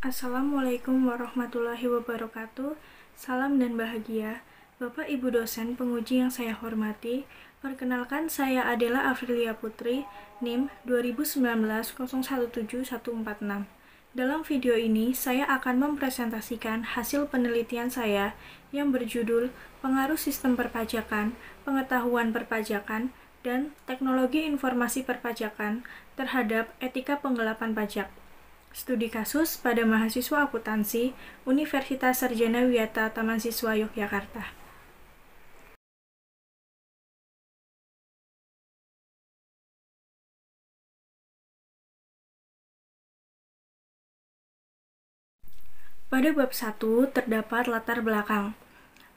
Assalamualaikum warahmatullahi wabarakatuh. Salam dan bahagia. Bapak Ibu dosen penguji yang saya hormati, perkenalkan saya adalah Afrilia Putri, NIM 2019-017146. Dalam video ini, saya akan mempresentasikan hasil penelitian saya yang berjudul Pengaruh Sistem Perpajakan, Pengetahuan Perpajakan, dan Teknologi Informasi Perpajakan terhadap Etika Penggelapan Pajak. Studi kasus pada mahasiswa akuntansi Universitas Sarjana Wiyata Taman Siswa Yogyakarta. Pada bab 1 terdapat latar belakang.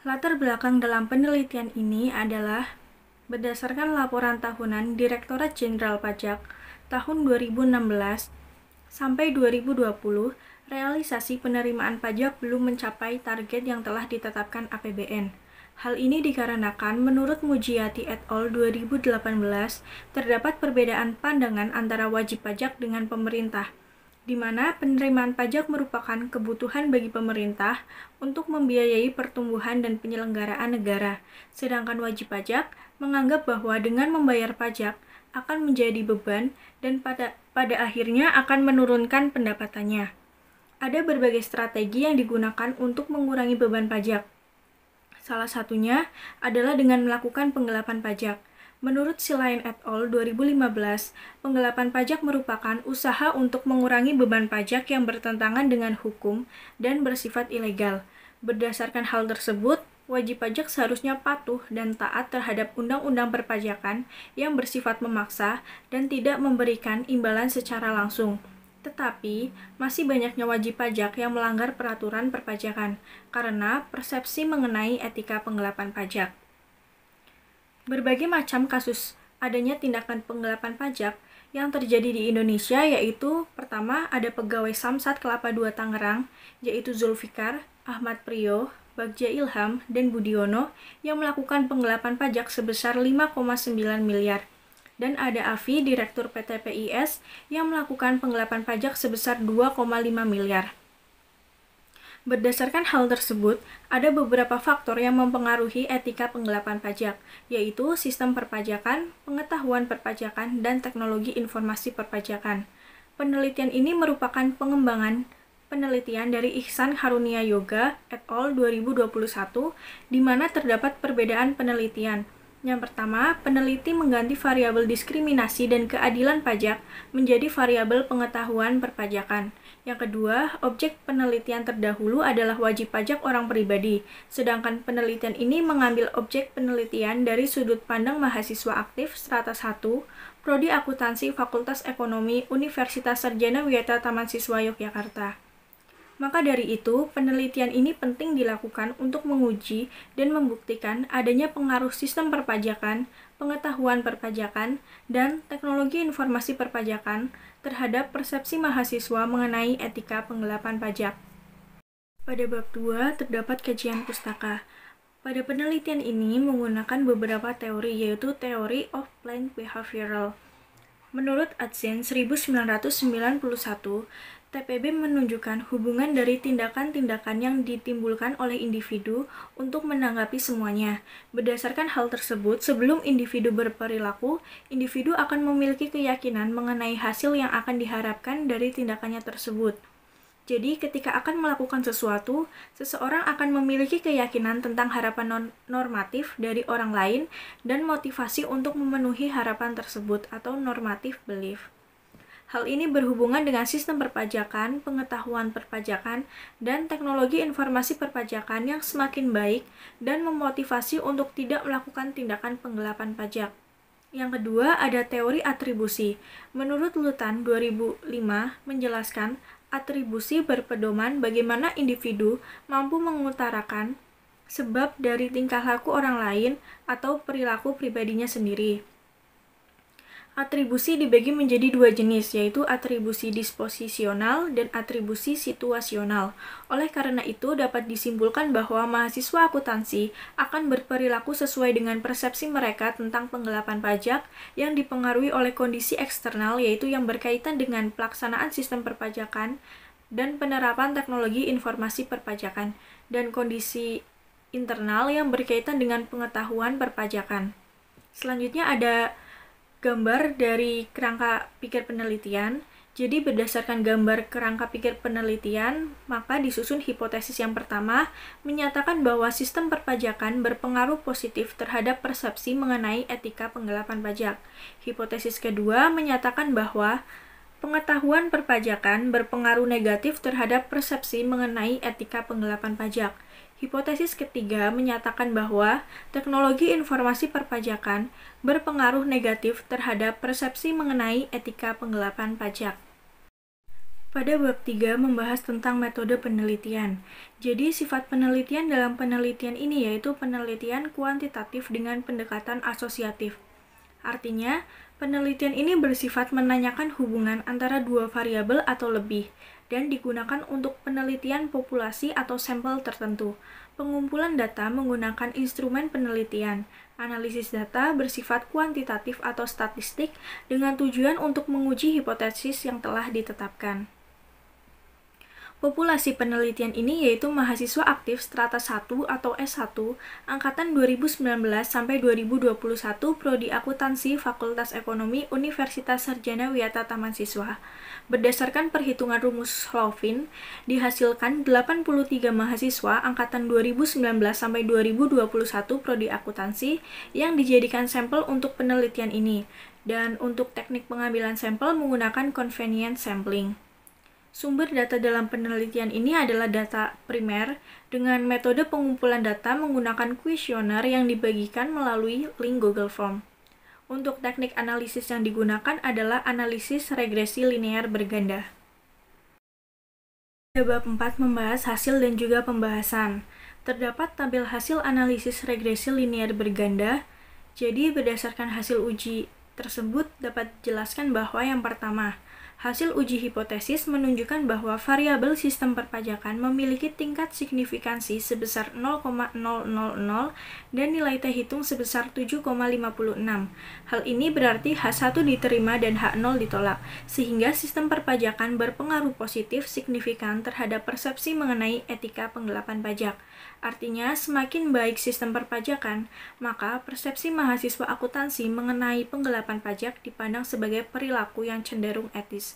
Latar belakang dalam penelitian ini adalah berdasarkan laporan tahunan Direktorat Jenderal Pajak tahun 2016 sampai 2020, realisasi penerimaan pajak belum mencapai target yang telah ditetapkan APBN. Hal ini dikarenakan menurut Mujiati et al. 2018, terdapat perbedaan pandangan antara wajib pajak dengan pemerintah, di mana penerimaan pajak merupakan kebutuhan bagi pemerintah untuk membiayai pertumbuhan dan penyelenggaraan negara, sedangkan wajib pajak menganggap bahwa dengan membayar pajak akan menjadi beban dan pada akhirnya akan menurunkan pendapatannya. Ada berbagai strategi yang digunakan untuk mengurangi beban pajak. Salah satunya adalah dengan melakukan penggelapan pajak. Menurut Silain et al. 2015, penggelapan pajak merupakan usaha untuk mengurangi beban pajak yang bertentangan dengan hukum dan bersifat ilegal. Berdasarkan hal tersebut, wajib pajak seharusnya patuh dan taat terhadap undang-undang perpajakan yang bersifat memaksa dan tidak memberikan imbalan secara langsung. Tetapi, masih banyaknya wajib pajak yang melanggar peraturan perpajakan karena persepsi mengenai etika penggelapan pajak. Berbagai macam kasus adanya tindakan penggelapan pajak yang terjadi di Indonesia, yaitu pertama ada pegawai Samsat Kelapa II Tangerang, yaitu Zulfikar, Ahmad Priyo, Bagja Ilham, dan Budiono yang melakukan penggelapan pajak sebesar 5,9 miliar. Dan ada Afi, Direktur PT PIS, yang melakukan penggelapan pajak sebesar 2,5 miliar. Berdasarkan hal tersebut, ada beberapa faktor yang mempengaruhi etika penggelapan pajak, yaitu sistem perpajakan, pengetahuan perpajakan, dan teknologi informasi perpajakan. Penelitian ini merupakan pengembangan penelitian dari Ihsan Harunia Yoga et al. 2021, di mana terdapat perbedaan penelitian. Yang pertama, peneliti mengganti variabel diskriminasi dan keadilan pajak menjadi variabel pengetahuan perpajakan. Yang kedua, objek penelitian terdahulu adalah wajib pajak orang pribadi, sedangkan penelitian ini mengambil objek penelitian dari sudut pandang mahasiswa aktif strata 1, Prodi Akuntansi Fakultas Ekonomi Universitas Sarjana Wiyata Taman Siswa Yogyakarta. Maka dari itu, penelitian ini penting dilakukan untuk menguji dan membuktikan adanya pengaruh sistem perpajakan, pengetahuan perpajakan, dan teknologi informasi perpajakan terhadap persepsi mahasiswa mengenai etika penggelapan pajak. Pada bab 2 terdapat kajian pustaka. Pada penelitian ini menggunakan beberapa teori, yaitu teori of planned behavioral. Menurut Adzen 1991, TPB menunjukkan hubungan dari tindakan-tindakan yang ditimbulkan oleh individu untuk menanggapi semuanya. Berdasarkan hal tersebut, sebelum individu berperilaku, individu akan memiliki keyakinan mengenai hasil yang akan diharapkan dari tindakannya tersebut. Jadi, ketika akan melakukan sesuatu, seseorang akan memiliki keyakinan tentang harapan normatif dari orang lain dan motivasi untuk memenuhi harapan tersebut atau normative belief. Hal ini berhubungan dengan sistem perpajakan, pengetahuan perpajakan, dan teknologi informasi perpajakan yang semakin baik dan memotivasi untuk tidak melakukan tindakan penggelapan pajak. Yang kedua, ada teori atribusi. Menurut Lutan 2005 menjelaskan atribusi berpedoman bagaimana individu mampu mengutarakan sebab dari tingkah laku orang lain atau perilaku pribadinya sendiri. Atribusi dibagi menjadi dua jenis, yaitu atribusi disposisional dan atribusi situasional. Oleh karena itu, dapat disimpulkan bahwa mahasiswa akuntansi akan berperilaku sesuai dengan persepsi mereka tentang penggelapan pajak yang dipengaruhi oleh kondisi eksternal, yaitu yang berkaitan dengan pelaksanaan sistem perpajakan dan penerapan teknologi informasi perpajakan, dan kondisi internal yang berkaitan dengan pengetahuan perpajakan. Selanjutnya ada gambar dari kerangka pikir penelitian. Jadi berdasarkan gambar kerangka pikir penelitian, maka disusun hipotesis yang pertama menyatakan bahwa sistem perpajakan berpengaruh positif terhadap persepsi mengenai etika penggelapan pajak. Hipotesis kedua menyatakan bahwa pengetahuan perpajakan berpengaruh negatif terhadap persepsi mengenai etika penggelapan pajak. Hipotesis ketiga menyatakan bahwa teknologi informasi perpajakan berpengaruh negatif terhadap persepsi mengenai etika penggelapan pajak. Pada bab 3 membahas tentang metode penelitian. Jadi sifat penelitian dalam penelitian ini yaitu penelitian kuantitatif dengan pendekatan asosiatif. Artinya, penelitian ini bersifat menanyakan hubungan antara dua variabel atau lebih, dan digunakan untuk penelitian populasi atau sampel tertentu. Pengumpulan data menggunakan instrumen penelitian. Analisis data bersifat kuantitatif atau statistik dengan tujuan untuk menguji hipotesis yang telah ditetapkan. Populasi penelitian ini yaitu mahasiswa aktif strata 1 atau S1 angkatan 2019 sampai 2021 prodi akuntansi Fakultas Ekonomi Universitas Sarjana Wiyata Tamansiswa. Berdasarkan perhitungan rumus Slovin, dihasilkan 83 mahasiswa angkatan 2019 sampai 2021 prodi akuntansi yang dijadikan sampel untuk penelitian ini. Dan untuk teknik pengambilan sampel menggunakan convenience sampling. Sumber data dalam penelitian ini adalah data primer dengan metode pengumpulan data menggunakan kuesioner yang dibagikan melalui link Google Form. Untuk teknik analisis yang digunakan adalah analisis regresi linear berganda. Bab 4 membahas hasil dan juga pembahasan. Terdapat tabel hasil analisis regresi linear berganda. Jadi berdasarkan hasil uji tersebut dapat dijelaskan bahwa yang pertama, hasil uji hipotesis menunjukkan bahwa variabel sistem perpajakan memiliki tingkat signifikansi sebesar 0,000 dan nilai T hitung sebesar 7,56. Hal ini berarti H1 diterima dan H0 ditolak, sehingga sistem perpajakan berpengaruh positif signifikan terhadap persepsi mengenai etika penggelapan pajak. Artinya, semakin baik sistem perpajakan, maka persepsi mahasiswa akuntansi mengenai penggelapan pajak dipandang sebagai perilaku yang cenderung etis.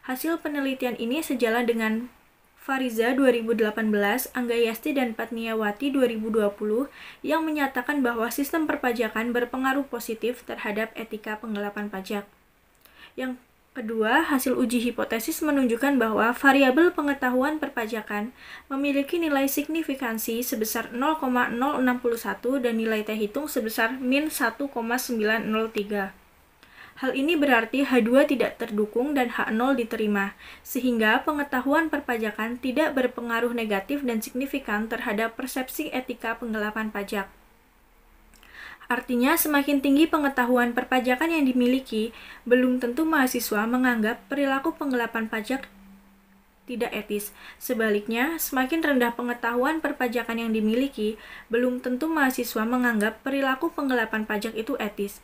Hasil penelitian ini sejalan dengan Fariza 2018, Anggayasti dan Patniawati 2020 yang menyatakan bahwa sistem perpajakan berpengaruh positif terhadap etika penggelapan pajak. Yang kedua, hasil uji hipotesis menunjukkan bahwa variabel pengetahuan perpajakan memiliki nilai signifikansi sebesar 0,061 dan nilai T hitung sebesar min 1,903. Hal ini berarti H2 tidak terdukung dan H0 diterima, sehingga pengetahuan perpajakan tidak berpengaruh negatif dan signifikan terhadap persepsi etika penggelapan pajak. Artinya, semakin tinggi pengetahuan perpajakan yang dimiliki, belum tentu mahasiswa menganggap perilaku penggelapan pajak tidak etis. Sebaliknya, semakin rendah pengetahuan perpajakan yang dimiliki, belum tentu mahasiswa menganggap perilaku penggelapan pajak itu etis.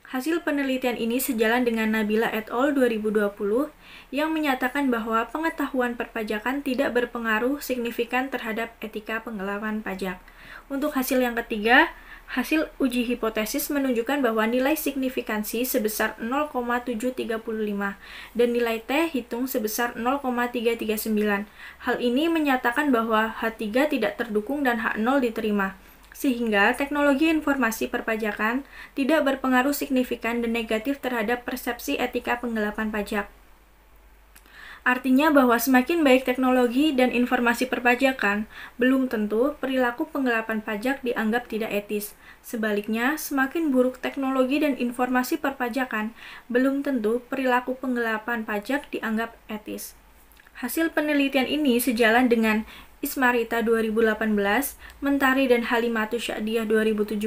Hasil penelitian ini sejalan dengan Nabila et al. 2020 yang menyatakan bahwa pengetahuan perpajakan tidak berpengaruh signifikan terhadap etika penggelapan pajak. Untuk hasil yang ketiga, hasil uji hipotesis menunjukkan bahwa nilai signifikansi sebesar 0,735 dan nilai T hitung sebesar 0,339. Hal ini menyatakan bahwa H3 tidak terdukung dan H0 diterima, sehingga teknologi informasi perpajakan tidak berpengaruh signifikan dan negatif terhadap persepsi etika penggelapan pajak. Artinya bahwa semakin baik teknologi dan informasi perpajakan, belum tentu perilaku penggelapan pajak dianggap tidak etis. Sebaliknya, semakin buruk teknologi dan informasi perpajakan, belum tentu perilaku penggelapan pajak dianggap etis. Hasil penelitian ini sejalan dengan Ismarita 2018, Mentari dan Halimatus Sya'diyah 2017,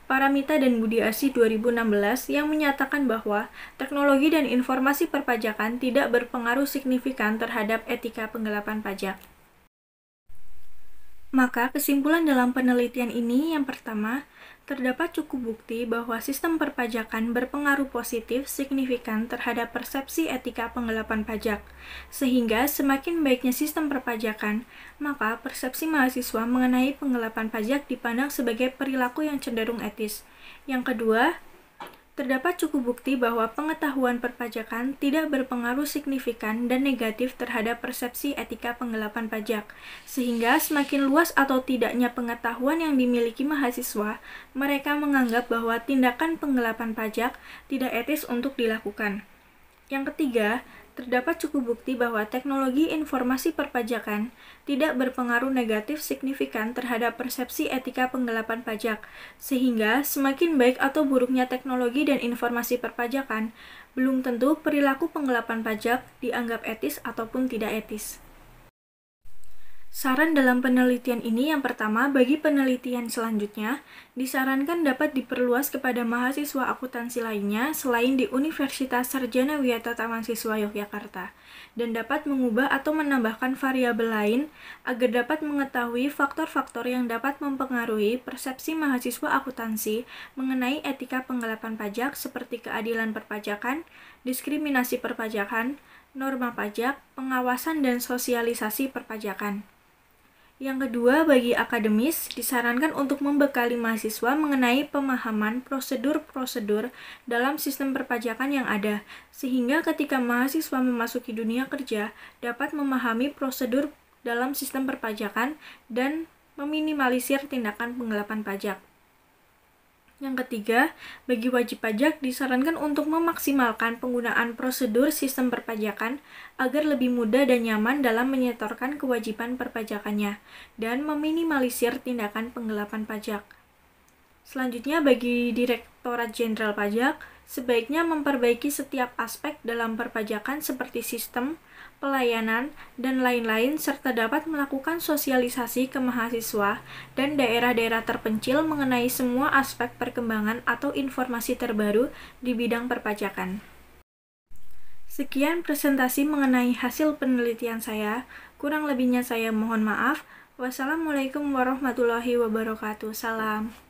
Paramita dan Budi Asih 2016 yang menyatakan bahwa teknologi dan informasi perpajakan tidak berpengaruh signifikan terhadap etika penggelapan pajak. Maka kesimpulan dalam penelitian ini yang pertama, terdapat cukup bukti bahwa sistem perpajakan berpengaruh positif signifikan terhadap persepsi etika penggelapan pajak. Sehingga semakin baiknya sistem perpajakan, maka persepsi mahasiswa mengenai penggelapan pajak dipandang sebagai perilaku yang cenderung etis. Yang kedua, terdapat cukup bukti bahwa pengetahuan perpajakan tidak berpengaruh signifikan dan negatif terhadap persepsi etika penggelapan pajak, sehingga semakin luas atau tidaknya pengetahuan yang dimiliki mahasiswa, mereka menganggap bahwa tindakan penggelapan pajak tidak etis untuk dilakukan. Yang ketiga, terdapat cukup bukti bahwa teknologi informasi perpajakan tidak berpengaruh negatif signifikan terhadap persepsi etika penggelapan pajak, sehingga semakin baik atau buruknya teknologi dan informasi perpajakan, belum tentu perilaku penggelapan pajak dianggap etis ataupun tidak etis. Saran dalam penelitian ini yang pertama, bagi penelitian selanjutnya, disarankan dapat diperluas kepada mahasiswa akuntansi lainnya selain di Universitas Sarjana Wiyata Tamansiswa Yogyakarta, dan dapat mengubah atau menambahkan variabel lain agar dapat mengetahui faktor-faktor yang dapat mempengaruhi persepsi mahasiswa akuntansi mengenai etika penggelapan pajak seperti keadilan perpajakan, diskriminasi perpajakan, norma pajak, pengawasan dan sosialisasi perpajakan. Yang kedua, bagi akademis, disarankan untuk membekali mahasiswa mengenai pemahaman prosedur-prosedur dalam sistem perpajakan yang ada, sehingga ketika mahasiswa memasuki dunia kerja, dapat memahami prosedur dalam sistem perpajakan dan meminimalisir tindakan penggelapan pajak. Yang ketiga, bagi wajib pajak disarankan untuk memaksimalkan penggunaan prosedur sistem perpajakan agar lebih mudah dan nyaman dalam menyetorkan kewajiban perpajakannya dan meminimalisir tindakan penggelapan pajak. Selanjutnya, bagi Direktorat Jenderal Pajak, sebaiknya memperbaiki setiap aspek dalam perpajakan seperti sistem, pelayanan, dan lain-lain serta dapat melakukan sosialisasi ke mahasiswa dan daerah-daerah terpencil mengenai semua aspek perkembangan atau informasi terbaru di bidang perpajakan. Sekian presentasi mengenai hasil penelitian saya. Kurang lebihnya saya mohon maaf. Wassalamualaikum warahmatullahi wabarakatuh. Salam.